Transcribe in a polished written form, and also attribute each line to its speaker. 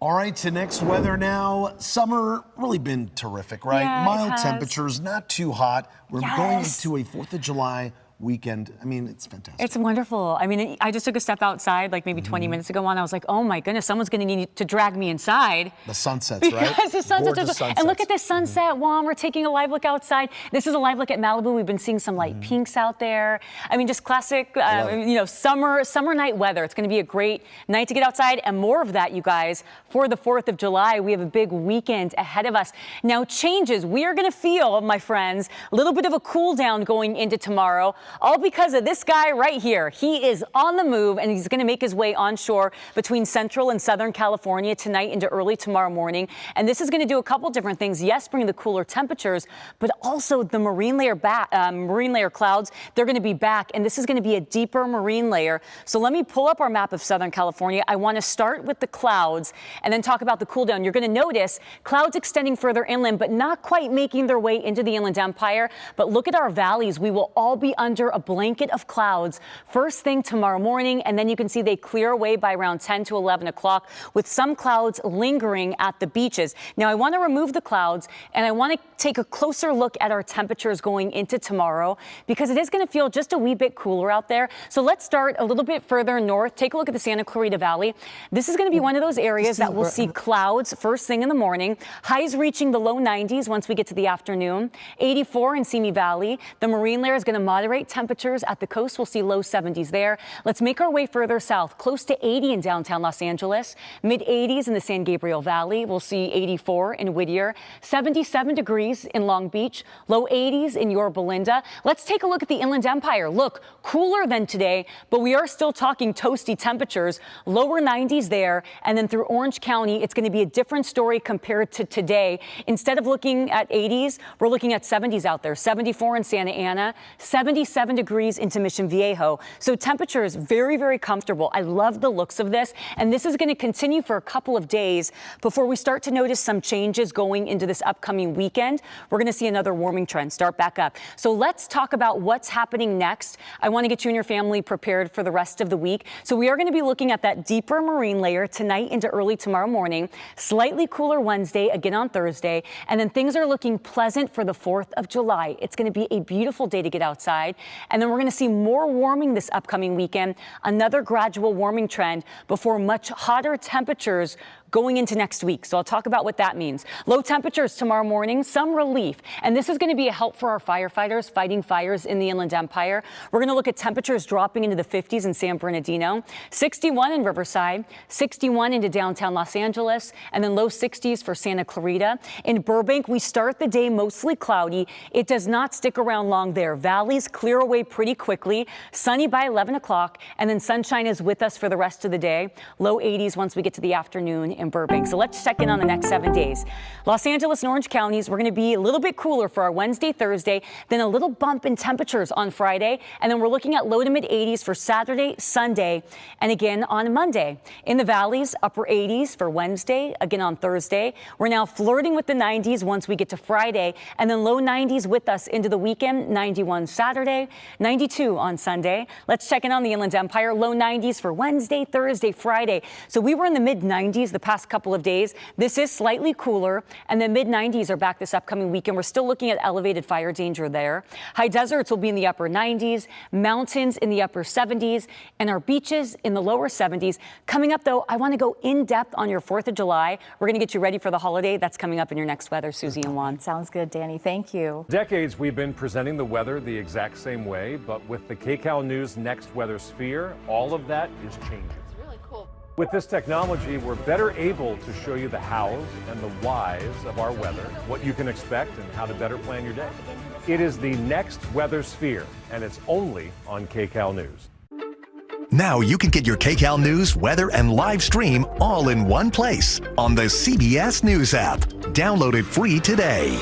Speaker 1: All right, to next weather now. Summer really been terrific, right?
Speaker 2: Yeah,
Speaker 1: mild temperatures, not too hot. We're going into a 4th of July weekend. I mean, it's fantastic.
Speaker 2: It's wonderful. I mean, I just took a step outside like maybe 20 minutes ago and I was like, oh my goodness, someone's going to need to drag me inside.
Speaker 1: The sunsets, right?
Speaker 2: Because the sunsets
Speaker 1: Gorgeous sunsets.
Speaker 2: And look at this sunset, Juan. We're taking a live look outside. This is a live look at Malibu. We've been seeing some light pinks out there. I mean, just classic, summer night weather. It's going to be a great night to get outside, and more of that, you guys, for the 4th of July. We have a big weekend ahead of us. Now, changes. We are going to feel, my friends, a little bit of a cool down going into tomorrow. All because of this guy right here. He is on the move, and he's going to make his way onshore between central and southern California tonight into early tomorrow morning. And this is going to do a couple different things. Yes, bring the cooler temperatures, but also the marine layer clouds. They're going to be back, and this is going to be a deeper marine layer. So let me pull up our map of Southern California. I want to start with the clouds and then talk about the cool down. You're going to notice clouds extending further inland, but not quite making their way into the Inland Empire. But look at our valleys. We will all be under a blanket of clouds first thing tomorrow morning, and then you can see they clear away by around 10 to 11 o'clock with some clouds lingering at the beaches. Now, I want to remove the clouds, and I want to take a closer look at our temperatures going into tomorrow because it is going to feel just a wee bit cooler out there. So let's start a little bit further north. Take a look at the Santa Clarita Valley. This is going to be one of those areas that will see clouds first thing in the morning. Highs reaching the low 90s once we get to the afternoon. 84 in Simi Valley. The marine layer is going to moderate temperatures at the coast. We'll see low 70s there. Let's make our way further south, close to 80 in downtown Los Angeles, mid 80s in the San Gabriel Valley. We'll see 84 in Whittier, 77 degrees in Long Beach, low 80s in Yorba Linda. Let's take a look at the Inland Empire. Look, cooler than today, but we are still talking toasty temperatures, lower 90s there. And then through Orange County, it's going to be a different story compared to today. Instead of looking at 80s, we're looking at 70s out there, 74 in Santa Ana, 77 degrees into Mission Viejo. So temperatures very, very comfortable. I love the looks of this. And this is going to continue for a couple of days before we start to notice some changes going into this upcoming weekend. We're going to see another warming trend start back up. So let's talk about what's happening next. I want to get you and your family prepared for the rest of the week. So we are going to be looking at that deeper marine layer tonight into early tomorrow morning, slightly cooler Wednesday, again on Thursday. And then things are looking pleasant for the 4th of July. It's going to be a beautiful day to get outside. And then we're going to see more warming this upcoming weekend, another gradual warming trend before much hotter temperatures going into next week. So I'll talk about what that means. Low temperatures tomorrow morning, some relief. And this is going to be a help for our firefighters fighting fires in the Inland Empire. We're going to look at temperatures dropping into the 50s in San Bernardino, 61 in Riverside, 61 into downtown Los Angeles, and then low 60s for Santa Clarita. In Burbank, we start the day mostly cloudy. It does not stick around long there. Valleys clear away pretty quickly, sunny by 11 o'clock, and then sunshine is with us for the rest of the day. Low 80s once we get to the afternoon in Burbank. So let's check in on the next 7 days. Los Angeles and Orange counties, we're going to be a little bit cooler for our Wednesday, Thursday, then a little bump in temperatures on Friday. And then we're looking at low to mid 80s for Saturday, Sunday, and again on Monday. In the valleys, upper 80s for Wednesday, again on Thursday. We're now flirting with the 90s once we get to Friday, and then low 90s with us into the weekend, 91 Saturday, 92 on Sunday. Let's check in on the Inland Empire, low 90s for Wednesday, Thursday, Friday. So we were in the mid 90s the past couple of days. This is slightly cooler, and the mid 90s are back this upcoming weekend. We're still looking at elevated fire danger there. High deserts will be in the upper 90s, mountains in the upper 70s, and our beaches in the lower 70s. Coming up, though, I want to go in depth on your 4th of July. We're going to get you ready for the holiday. That's coming up in your next weather, Susie and Juan.
Speaker 3: Sounds good, Dani. Thank you.
Speaker 4: Decades we've been presenting the weather the exact same way, but with the KCAL News Next Weather Sphere, all of that is changing. With this technology, we're better able to show you the hows and the whys of our weather, what you can expect, and how to better plan your day. It is the Next Weather Sphere, and it's only on KCAL News.
Speaker 5: Now you can get your KCAL News, weather, and live stream all in one place on the CBS News app. Download it free today.